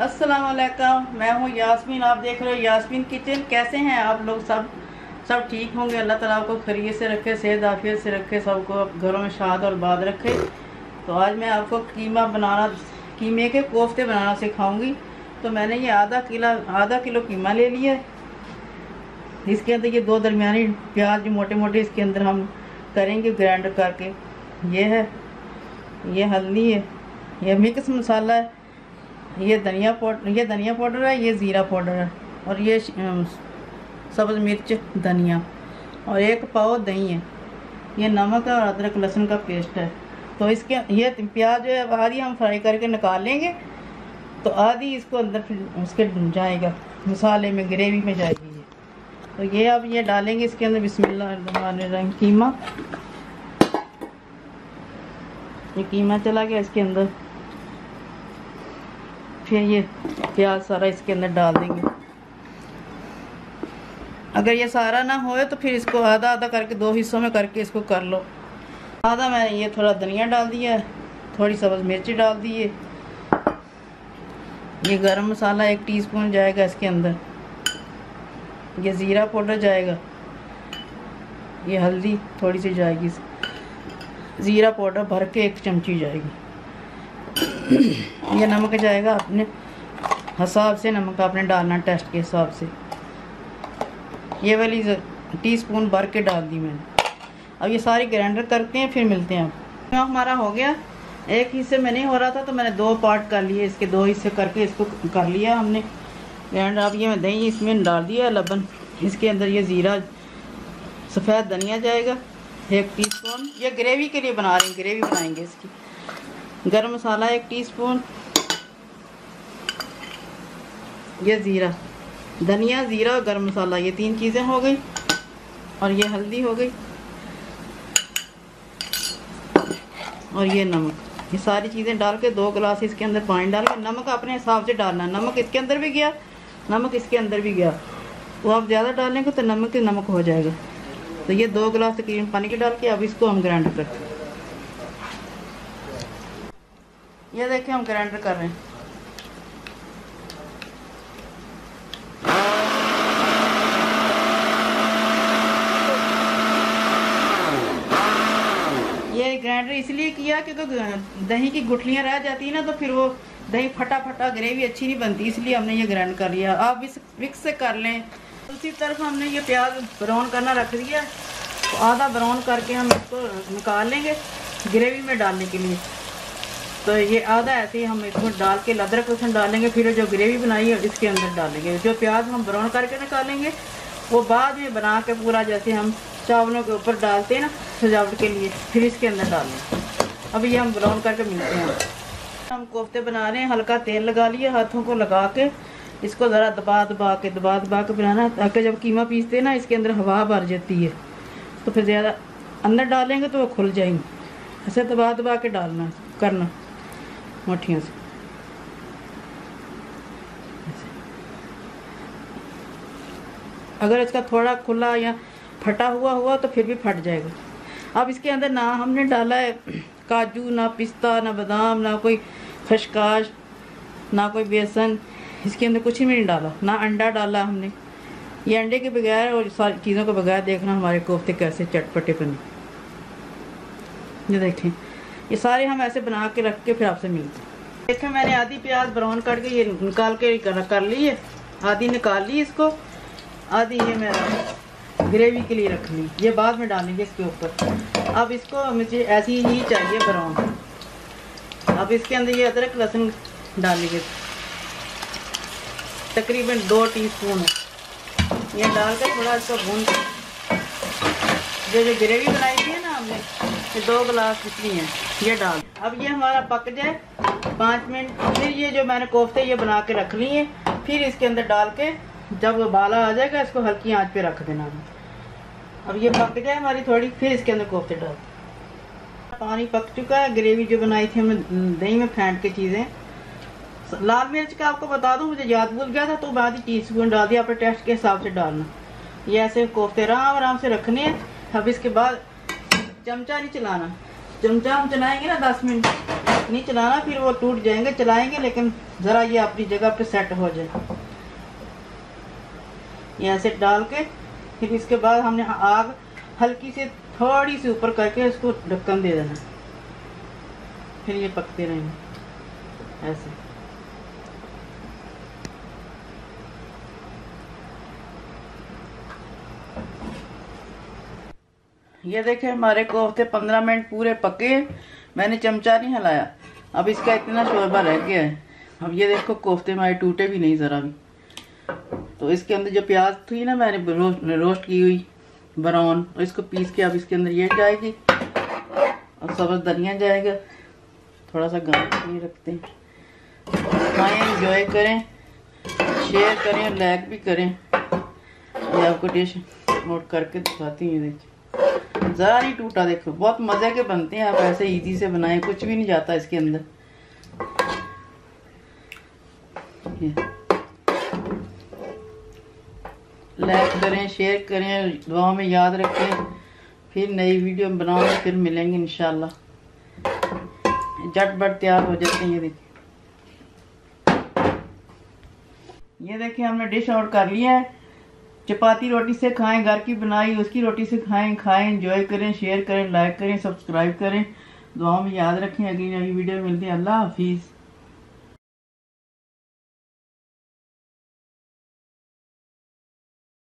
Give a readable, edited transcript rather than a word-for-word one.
अस्सलाम वालेकुम, मैं हूँ यास्मीन। आप देख रहे हो यास्मीन किचन। कैसे हैं आप लोग? सब ठीक होंगे। अल्लाह ताला आपको खैरियत से रखे, सेहत आफियत से रखे, सबको घरों में शाद और बाद रखे। तो आज मैं आपको कीमे के कोफ्ते बनाना सिखाऊंगी। तो मैंने ये आधा किलो कीमा ले लिया है। इसके अंदर ये 2 दरमियानी प्याज मोटे मोटे इसके अंदर हम करेंगे ग्राइंड करके। ये है, ये हल्दी है, ये मिक्स मसाला है, ये धनिया पाउडर है, ये ज़ीरा पाउडर है, और ये सब्ज़ मिर्च धनिया, और 1 पाव दही है। ये नमक है और अदरक लहसुन का पेस्ट है। तो इसके ये प्याज जो है आधी हम फ्राई करके निकाल लेंगे, तो आधी इसको अंदर फिर उसके जाएगा मसाले में, ग्रेवी में जाएगी ये। तो ये अब ये डालेंगे इसके अंदर। बिस्मिल्लाहिर्रहमानिर्रहीम। ये कीमा चला गया इसके अंदर। फिर ये प्याज सारा इसके अंदर डाल देंगे। अगर ये सारा ना होए तो फिर इसको आधा आधा करके 2 हिस्सों में करके इसको कर लो। आधा मैंने ये थोड़ा धनिया डाल दिया है, थोड़ी सब्ज़ मिर्ची डाल दी है। ये गरम मसाला 1 टीस्पून जाएगा इसके अंदर। ये ज़ीरा पाउडर जाएगा, ये हल्दी थोड़ी सी जाएगी, ज़ीरा पाउडर भर के 1 चमची जाएगी। ये नमक जाएगा अपने हिसाब से, नमक आपने डालना टेस्ट के हिसाब से। ये वाली टीस्पून भर के डाल दी मैंने। अब ये सारी ग्राइंडर करते हैं, फिर मिलते हैं। अब हमारा हो गया। 1 हिस्से में नहीं हो रहा था तो मैंने 2 पार्ट कर लिए, इसके 2 हिस्से करके इसको कर लिया हमने ग्राइंडर। अब ये मैं दही इसमें डाल दिया, लबन। इसके अंदर ये ज़ीरा सफ़ेद धनिया जाएगा 1 टीस्पून। ये ग्रेवी के लिए बना रहे हैं, ग्रेवी बनाएंगे इसकी। गरम मसाला 1 टीस्पून। ये ज़ीरा, धनिया, ज़ीरा और गरम मसाला, ये 3 चीज़ें हो गई। और ये हल्दी हो गई, और ये नमक। ये सारी चीज़ें डाल के 2 गिलास इसके अंदर पानी डाल के, नमक अपने हिसाब से डालना। नमक इसके अंदर भी गया, नमक इसके अंदर भी गया। तो आप ज़्यादा डालेंगे तो नमक हो जाएगा। तो ये 2 गिलास तकरीबन पानी के डाल के अब इसको हम ग्राइंड करते हैं। ये देखिए हम ग्राइंडर कर रहे हैं। ये ग्राइंडर इसलिए किया क्योंकि दही की गुठलियां रह जाती है ना, तो फिर वो दही फटा ग्रेवी अच्छी नहीं बनती, इसलिए हमने ये ग्राइंड कर लिया। आप इस मिक्स से कर लें। दूसरी तरफ हमने ये प्याज ब्राउन करना रख दिया, तो आधा ब्राउन करके हम इसको निकाल लेंगे ग्रेवी में डालने के लिए। तो ये आधा ऐसे ही हम इसको डाल के अदरक लहसुन डालेंगे, फिर जो ग्रेवी बनाई है इसके अंदर डालेंगे। जो प्याज हम ब्राउन करके निकालेंगे वो बाद में बना के पूरा जैसे हम चावलों के ऊपर डालते हैं ना सजावट के लिए, फिर इसके अंदर डालेंगे। अब ये हम ब्राउन करके मिलते हैं। हम कोफ्ते बना रहे हैं। हल्का तेल लगा लिया, हाथों को लगा के इसको ज़रा दबा के बनाना, ताकि जब कीमा पीसते हैं ना इसके अंदर हवा भर जाती है, तो फिर ज़्यादा अंदर डालेंगे तो वो खुल जाएंगे। ऐसे दबा के डालना करना मुट्ठियों से। अगर इसका थोड़ा खुला या फटा हुआ तो फिर भी फट जाएगा। अब इसके अंदर ना हमने डाला है काजू, ना पिस्ता, ना बादाम, ना कोई खशकाश, ना कोई बेसन, इसके अंदर कुछ भी नहीं डाला। ना अंडा डाला हमने। ये अंडे के बगैर और सारी चीज़ों के बगैर देखना हमारे कोफ्ते कैसे चटपटे बने। ये देखें, ये सारे हम ऐसे बना के रख के फिर आपसे मिलते हैं। देखें मैंने आधी प्याज ब्राउन करके ये निकाल के कर ली है, आधी निकाल ली इसको, आधी ये मैं ग्रेवी के लिए रख ली। ये बाद में डालेंगे इसके ऊपर। अब इसको मुझे ऐसी ही चाहिए ब्राउन। अब इसके अंदर ये अदरक लहसुन डालेंगे, तकरीबन 2 टीस्पून ये डाल कर थोड़ा इसको भून के जो ग्रेवी बनाई थी ना हमने, ये 2 गिलास जितनी है ये डाल। अब ये हमारा पक जाए 5 मिनट, फिर ये जो मैंने कोफ्ते ये बना के रख ली है, फिर इसके अंदर डाल के जब उबाला आ जाएगा इसको हल्की आंच पे रख देना। अब ये पक जाए हमारी थोड़ी, फिर इसके अंदर कोफ्ते डाल। पानी पक चुका है। ग्रेवी जो बनाई थी हमने दही में फेंट के चीज़ें। लाल मिर्च का आपको बता दूं, मुझे याद भूल गया था, तो आधी टीस्पून डाल दिया, अपने टेस्ट के हिसाब से डालना। ये ऐसे कोफ्ते आराम से रखने हैं। अब इसके बाद चमचा नहीं चलाना, चमचा हम चलाएंगे ना 10 मिनट हाथ नहीं चलाना, फिर वो टूट जाएंगे। चलाएंगे लेकिन ज़रा ये अपनी जगह पे सेट हो जाए। ये ऐसे डाल के फिर इसके बाद हमने आग हल्की से थोड़ी सी ऊपर करके इसको ढक्कन दे देना। फिर ये पकते रहेंगे ऐसे। ये देखें हमारे कोफ्ते 15 मिनट पूरे पके। मैंने चमचा नहीं हिलाया। अब इसका इतना शोरबा रह गया है। अब ये देखो कोफ्ते हमारे टूटे भी नहीं ज़रा भी। तो इसके अंदर जो प्याज थी ना मैंने रोस्ट की हुई ब्राउन, तो इसको पीस के अब इसके अंदर ये जाएगी और सब्ज़ धनिया जाएगा। थोड़ा सा गाना ये रखते हैं। खाएं, एंजॉय करें, शेयर करें, लाइक भी करें। ये आपको डिश नोट करके दिखाती हूँ। देखिए ज़रा नहीं टूटा। देखो बहुत मज़े के बनते हैं। आप ऐसे इजी से बनाएं, कुछ भी नहीं जाता इसके अंदर। लाइक करें, शेयर करें, दुआ में याद रखें। फिर नई वीडियो बनाऊंगे, फिर मिलेंगे इंशाल्लाह। झटपट तैयार हो जाते हैं। ये देखिए हमने डिश आउट कर लिया है। चपाती रोटी से खाएं, घर की बनाई उसकी रोटी से खाएं, एंजॉय करें, शेयर करें, लाइक करें, सब्सक्राइब करें, दुआ में याद रखें। अगली नई वीडियो मिलती है। अल्लाह हाफिज़।